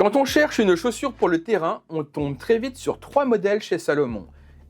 Quand on cherche une chaussure pour le terrain, on tombe très vite sur 3 modèles chez Salomon.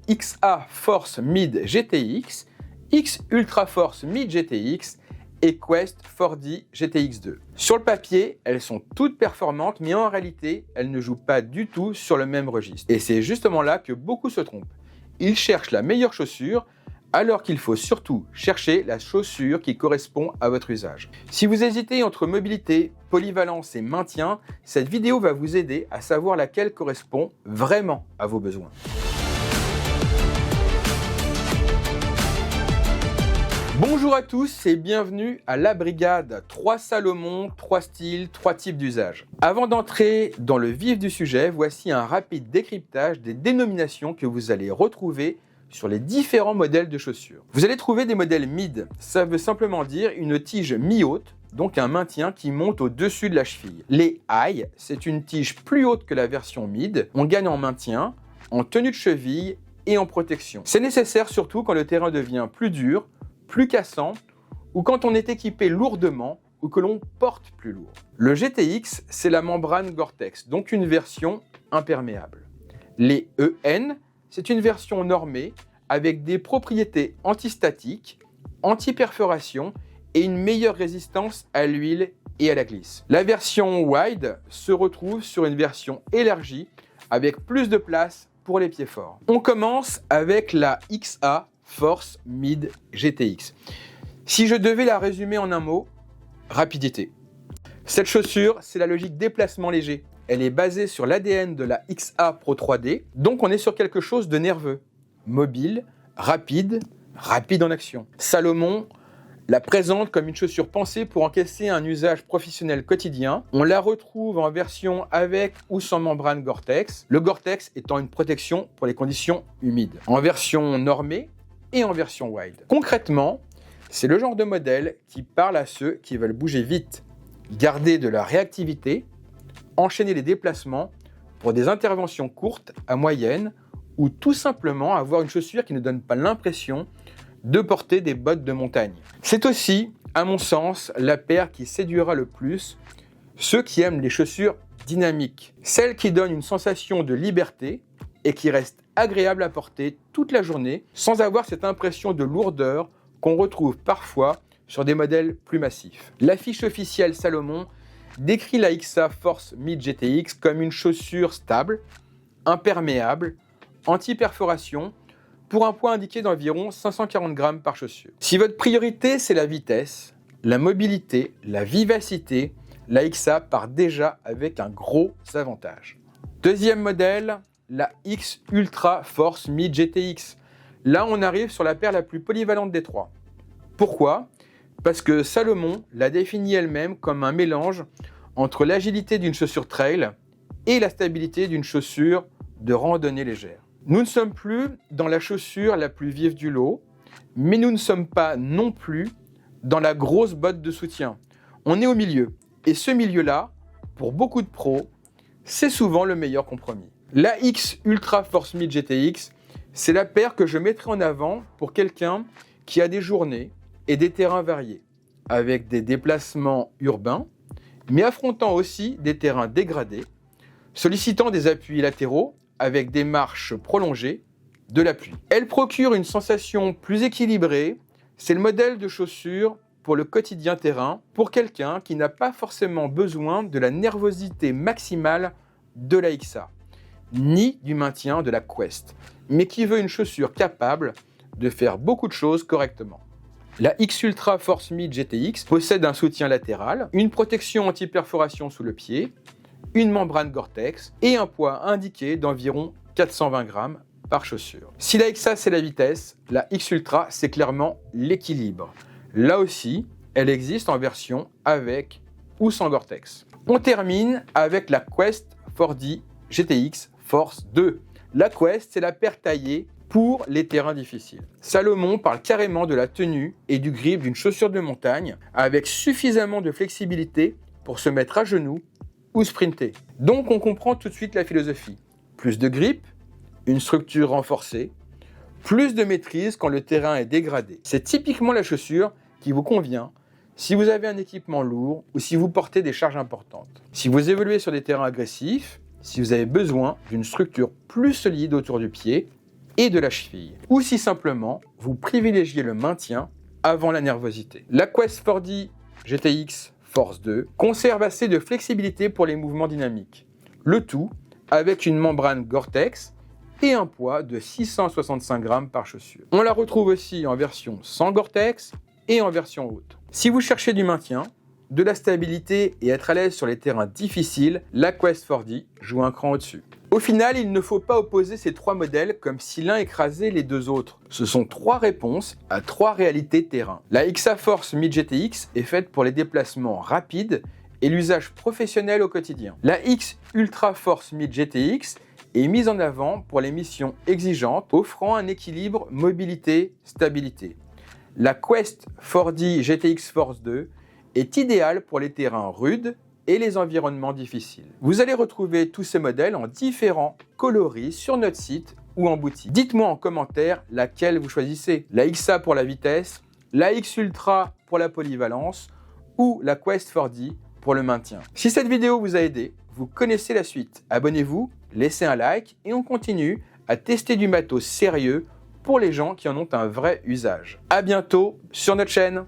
XA Force Mid GTX, X Ultra Force Mid GTX et Quest 4D GTX2. Sur le papier, elles sont toutes performantes, mais en réalité, elles ne jouent pas du tout sur le même registre. Et c'est justement là que beaucoup se trompent. Ils cherchent la meilleure chaussure, alors qu'il faut surtout chercher la chaussure qui correspond à votre usage. Si vous hésitez entre mobilité, polyvalence et maintien, cette vidéo va vous aider à savoir laquelle correspond vraiment à vos besoins. Bonjour à tous et bienvenue à la brigade 3 Salomon, 3 styles, 3 types d'usage. Avant d'entrer dans le vif du sujet, voici un rapide décryptage des dénominations que vous allez retrouver sur les différents modèles de chaussures. Vous allez trouver des modèles mid, ça veut simplement dire une tige mi-haute, donc un maintien qui monte au-dessus de la cheville. Les high, c'est une tige plus haute que la version mid, on gagne en maintien, en tenue de cheville et en protection. C'est nécessaire surtout quand le terrain devient plus dur, plus cassant, ou quand on est équipé lourdement ou que l'on porte plus lourd. Le GTX, c'est la membrane Gore-Tex, donc une version imperméable. Les EN, c'est une version normée avec des propriétés antistatiques, anti-perforation et une meilleure résistance à l'huile et à la glisse. La version Wide se retrouve sur une version élargie avec plus de place pour les pieds forts. On commence avec la XA Force Mid GTX. Si je devais la résumer en un mot, rapidité. Cette chaussure, c'est la logique déplacement léger. Elle est basée sur l'ADN de la XA Pro 3D, donc on est sur quelque chose de nerveux, mobile, rapide en action. Salomon la présente comme une chaussure pensée pour encaisser un usage professionnel quotidien. On la retrouve en version avec ou sans membrane Gore-Tex, le Gore-Tex étant une protection pour les conditions humides. En version normée et en version wide. Concrètement, c'est le genre de modèle qui parle à ceux qui veulent bouger vite, garder de la réactivité, enchaîner les déplacements pour des interventions courtes à moyennes ou tout simplement avoir une chaussure qui ne donne pas l'impression de porter des bottes de montagne. C'est aussi, à mon sens, la paire qui séduira le plus ceux qui aiment les chaussures dynamiques, celles qui donnent une sensation de liberté et qui restent agréables à porter toute la journée sans avoir cette impression de lourdeur qu'on retrouve parfois sur des modèles plus massifs. L'affiche officielle Salomon décrit la XA Force Mid GTX comme une chaussure stable, imperméable, anti-perforation, pour un poids indiqué d'environ 540 grammes par chaussure. Si votre priorité c'est la vitesse, la mobilité, la vivacité, la XA part déjà avec un gros avantage. Deuxième modèle, la X Ultra Force Mid GTX. Là on arrive sur la paire la plus polyvalente des trois. Pourquoi ? Parce que Salomon l'a définit elle-même comme un mélange entre l'agilité d'une chaussure trail et la stabilité d'une chaussure de randonnée légère. Nous ne sommes plus dans la chaussure la plus vive du lot, mais nous ne sommes pas non plus dans la grosse botte de soutien. On est au milieu. Et ce milieu-là, pour beaucoup de pros, c'est souvent le meilleur compromis. La X Ultra Force Mid GTX, c'est la paire que je mettrai en avant pour quelqu'un qui a des journées et des terrains variés, avec des déplacements urbains, mais affrontant aussi des terrains dégradés, sollicitant des appuis latéraux avec des marches prolongées, de l'appui. Elle procure une sensation plus équilibrée, c'est le modèle de chaussure pour le quotidien terrain, pour quelqu'un qui n'a pas forcément besoin de la nervosité maximale de la XA, ni du maintien de la Quest, mais qui veut une chaussure capable de faire beaucoup de choses correctement. La X Ultra Force Mid GTX possède un soutien latéral, une protection anti-perforation sous le pied, une membrane Gore-Tex et un poids indiqué d'environ 420 grammes par chaussure. Si la XA c'est la vitesse, la X Ultra c'est clairement l'équilibre. Là aussi, elle existe en version avec ou sans Gore-Tex. On termine avec la Quest 4D GTX Force 2. La Quest c'est la paire taillée pour les terrains difficiles. Salomon parle carrément de la tenue et du grip d'une chaussure de montagne avec suffisamment de flexibilité pour se mettre à genoux ou sprinter. Donc on comprend tout de suite la philosophie. Plus de grip, une structure renforcée, plus de maîtrise quand le terrain est dégradé. C'est typiquement la chaussure qui vous convient si vous avez un équipement lourd ou si vous portez des charges importantes. Si vous évoluez sur des terrains agressifs, si vous avez besoin d'une structure plus solide autour du pied et de la cheville. Ou si simplement vous privilégiez le maintien avant la nervosité. La Quest 4D GTX Force 2 conserve assez de flexibilité pour les mouvements dynamiques. Le tout avec une membrane Gore-Tex et un poids de 665 grammes par chaussure. On la retrouve aussi en version sans Gore-Tex et en version haute. Si vous cherchez du maintien, de la stabilité et être à l'aise sur les terrains difficiles, la Quest 4D joue un cran au-dessus. Au final, il ne faut pas opposer ces trois modèles comme si l'un écrasait les deux autres. Ce sont trois réponses à trois réalités terrain. La XA-Force Mid GTX est faite pour les déplacements rapides et l'usage professionnel au quotidien. La X Ultra Force Mid GTX est mise en avant pour les missions exigeantes, offrant un équilibre mobilité-stabilité. La Quest 4D GTX Force 2 est idéale pour les terrains rudes et les environnements difficiles. Vous allez retrouver tous ces modèles en différents coloris sur notre site ou en boutique. Dites-moi en commentaire laquelle vous choisissez. La XA pour la vitesse, la X Ultra pour la polyvalence ou la Quest 4D pour le maintien. Si cette vidéo vous a aidé, vous connaissez la suite. Abonnez-vous, laissez un like et on continue à tester du matos sérieux pour les gens qui en ont un vrai usage. À bientôt sur notre chaîne.